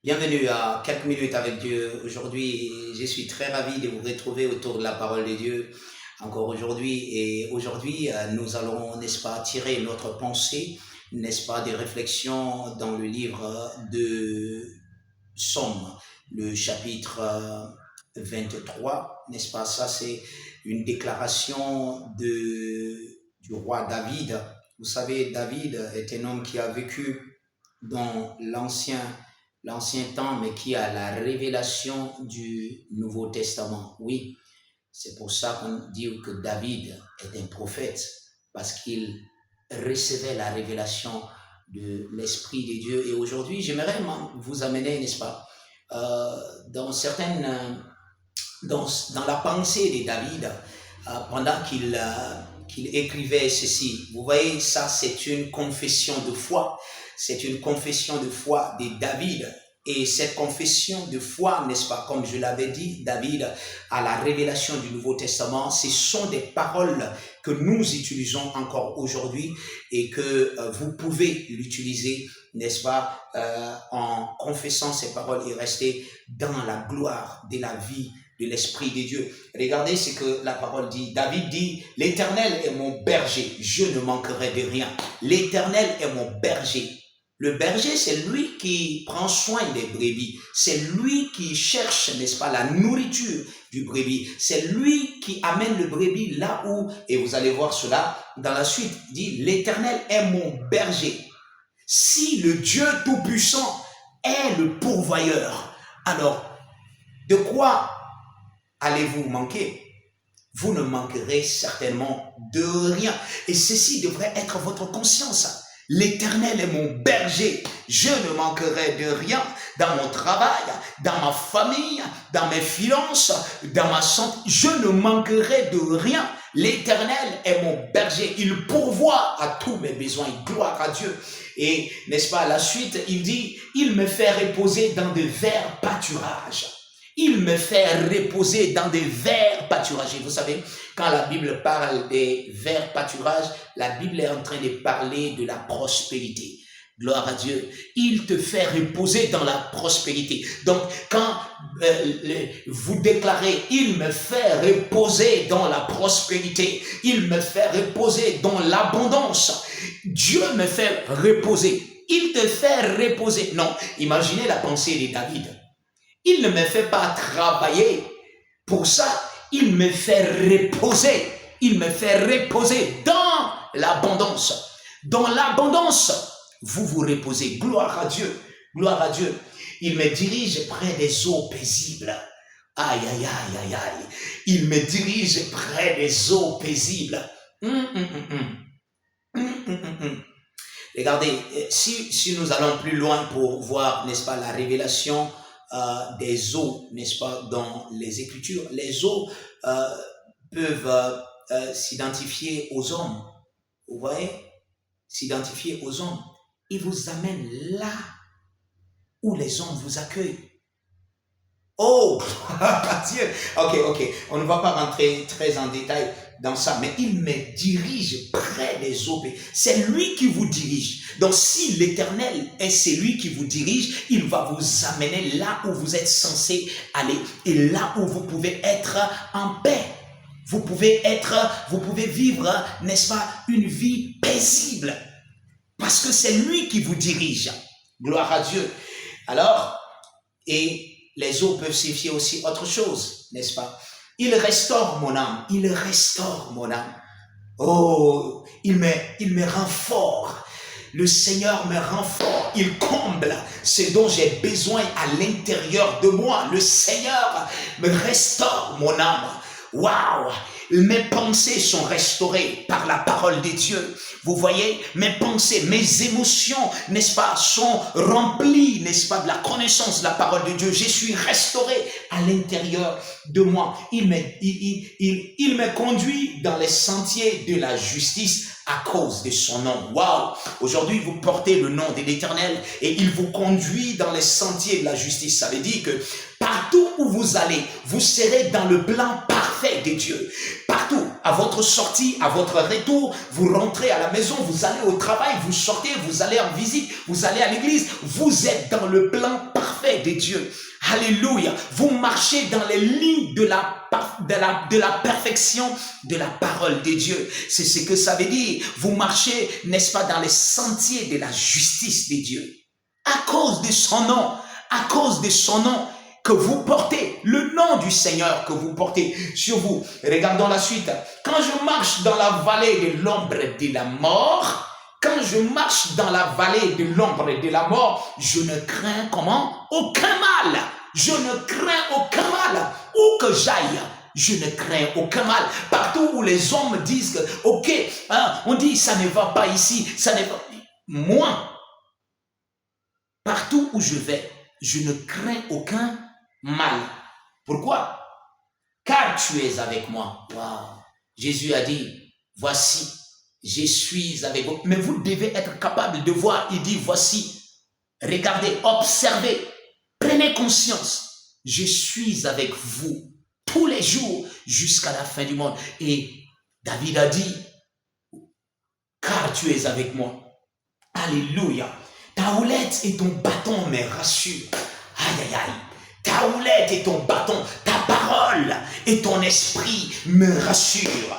Bienvenue à quelques minutes avec Dieu. Aujourd'hui, je suis très ravi de vous retrouver autour de la parole de Dieu encore aujourd'hui. Et aujourd'hui, nous allons, n'est-ce pas, tirer notre pensée, n'est-ce pas, des réflexions dans le livre de Somme, le chapitre 23, n'est-ce pas? Ça, c'est une déclaration du roi David. Vous savez, David est un homme qui a vécu dans l'ancien temps, mais qui a la révélation du Nouveau Testament. Oui, c'est pour ça qu'on dit que David est un prophète, parce qu'il recevait la révélation de l'Esprit de Dieu. Et aujourd'hui, j'aimerais vous amener, n'est-ce pas, dans la pensée de David, pendant qu'il écrivait ceci. Vous voyez, ça, c'est une confession de foi. C'est une confession de foi de David. Et cette confession de foi, n'est-ce pas, comme je l'avais dit, David, à la révélation du Nouveau Testament, ce sont des paroles que nous utilisons encore aujourd'hui et que vous pouvez l'utiliser, n'est-ce pas, en confessant ces paroles et rester dans la gloire de la vie de l'Esprit de Dieu. Regardez ce que la parole dit. David dit, l'Éternel est mon berger, je ne manquerai de rien. L'Éternel est mon berger. Le berger, c'est lui qui prend soin des brebis. C'est lui qui cherche, n'est-ce pas, la nourriture du brebis. C'est lui qui amène le brebis là où, et vous allez voir cela dans la suite, dit, l'Éternel est mon berger. Si le Dieu Tout-Puissant est le pourvoyeur, alors, de quoi allez-vous manquer? Vous ne manquerez certainement de rien. Et ceci devrait être votre conscience. L'Éternel est mon berger, je ne manquerai de rien dans mon travail, dans ma famille, dans mes finances, dans ma santé. Je ne manquerai de rien. L'Éternel est mon berger, il pourvoit à tous mes besoins. Gloire à Dieu. Et n'est-ce pas, à la suite, il dit, il me fait reposer dans de verts pâturages. Il me fait reposer dans des verts pâturages. Vous savez, quand la Bible parle des verts pâturages, la Bible est en train de parler de la prospérité. Gloire à Dieu. Il te fait reposer dans la prospérité. Donc, quand vous déclarez, il me fait reposer dans la prospérité, il me fait reposer dans l'abondance, Dieu me fait reposer, il te fait reposer. Non, imaginez la pensée de David. Il ne me fait pas travailler. Pour ça, il me fait reposer. Il me fait reposer dans l'abondance. Dans l'abondance, vous vous reposez. Gloire à Dieu. Gloire à Dieu. Il me dirige près des eaux paisibles. Aïe, aïe, aïe, aïe, aïe. Il me dirige près des eaux paisibles. Regardez, si nous allons plus loin pour voir, n'est-ce pas, la révélation des eaux, n'est-ce pas, dans les Écritures. Les eaux peuvent s'identifier aux hommes. Vous voyez? S'identifier aux hommes. Ils vous amènent là où les hommes vous accueillent. Oh, Dieu. Ok. On ne va pas rentrer très en détail dans ça, mais il me dirige près des eaux. C'est lui qui vous dirige. Donc, si l'Éternel est celui qui vous dirige, il va vous amener là où vous êtes censé aller et là où vous pouvez être en paix. Vous pouvez vivre, n'est-ce pas, une vie paisible. Parce que c'est lui qui vous dirige. Gloire à Dieu. Alors, et les eaux peuvent signifier aussi autre chose, n'est-ce pas? Il restaure mon âme. Il restaure mon âme. Oh, il me rend fort. Le Seigneur me rend fort. Il comble ce dont j'ai besoin à l'intérieur de moi. Le Seigneur me restaure mon âme. Waouh! Mes pensées sont restaurées par la parole de Dieu. Vous voyez, mes pensées, mes émotions, n'est-ce pas, sont remplies, n'est-ce pas, de la connaissance de la parole de Dieu. Je suis restauré à l'intérieur de moi. Il me conduit dans les sentiers de la justice à cause de son nom. Waouh! Aujourd'hui, vous portez le nom de l'Éternel et il vous conduit dans les sentiers de la justice. Ça veut dire que partout où vous allez, vous serez dans le plan parfait de Dieu. Partout, à votre sortie, à votre retour, vous rentrez à la maison, vous allez au travail, vous sortez, vous allez en visite, vous allez à l'église, vous êtes dans le plan parfait parfait de Dieu. Alléluia. Vous marchez dans les lignes de la perfection de la parole de Dieu. C'est ce que ça veut dire. Vous marchez, n'est-ce pas, dans les sentiers de la justice de Dieu. À cause de son nom, que vous portez, le nom du Seigneur que vous portez sur vous. Regardons la suite. Quand je marche dans la vallée de l'ombre de la mort, quand je marche dans la vallée de l'ombre de la mort, je ne crains comment? Aucun mal. Je ne crains aucun mal. Où que j'aille, je ne crains aucun mal. Partout où les hommes disent que, ok, hein, on dit ça ne va pas ici, ça ne va. Moi, partout où je vais, je ne crains aucun mal. Pourquoi? Car tu es avec moi. Wow. Jésus a dit, voici, je suis avec vous. Mais vous devez être capable de voir. Il dit, voici, regardez, observez, prenez conscience. Je suis avec vous tous les jours jusqu'à la fin du monde. Et David a dit, car tu es avec moi. Alléluia. Ta houlette et ton bâton me rassurent. Aïe, aïe, aïe. Ta houlette et ton bâton, ta parole et ton esprit me rassurent.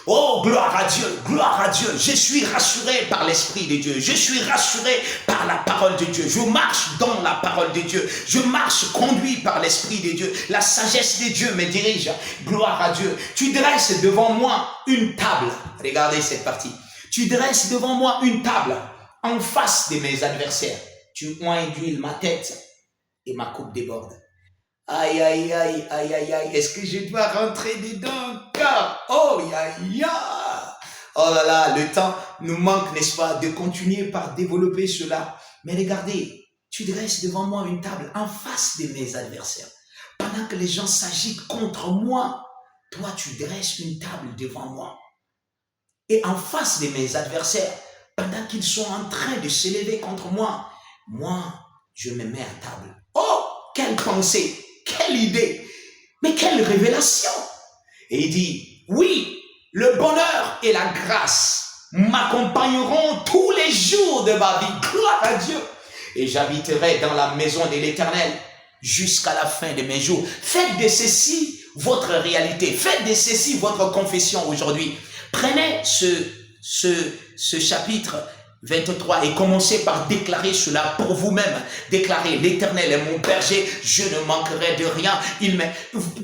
Oh, gloire à Dieu, gloire à Dieu. Je suis rassuré par l'Esprit de Dieu. Je suis rassuré par la parole de Dieu. Je marche dans la parole de Dieu. Je marche conduit par l'Esprit de Dieu. La sagesse de Dieu me dirige. Gloire à Dieu. Tu dresses devant moi une table. Regardez cette partie. Tu dresses devant moi une table en face de mes adversaires. Tu oins d'huile ma tête et ma coupe déborde. Aïe, aïe, aïe, aïe, aïe, aïe. Est-ce que je dois rentrer dedans? Oh, aïe, aïe. Oh là là, le temps nous manque, n'est-ce pas, de continuer par développer cela. Mais regardez, tu dresses devant moi une table en face de mes adversaires. Pendant que les gens s'agitent contre moi, toi, tu dresses une table devant moi. Et en face de mes adversaires, pendant qu'ils sont en train de s'élever contre moi, moi, je me mets à table. Oh, quelle pensée! Quelle idée, mais quelle révélation. Et il dit, oui, le bonheur et la grâce m'accompagneront tous les jours de ma vie. Gloire à Dieu. Et j'habiterai dans la maison de l'Éternel jusqu'à la fin de mes jours. Faites de ceci votre réalité. Faites de ceci votre confession aujourd'hui. Prenez ce chapitre 23 et commencez par déclarer cela pour vous-même. Déclarez, l'Éternel est mon berger, je ne manquerai de rien.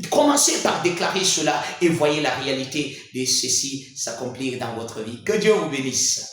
Commencez par déclarer cela et voyez la réalité de ceci s'accomplir dans votre vie. Que Dieu vous bénisse.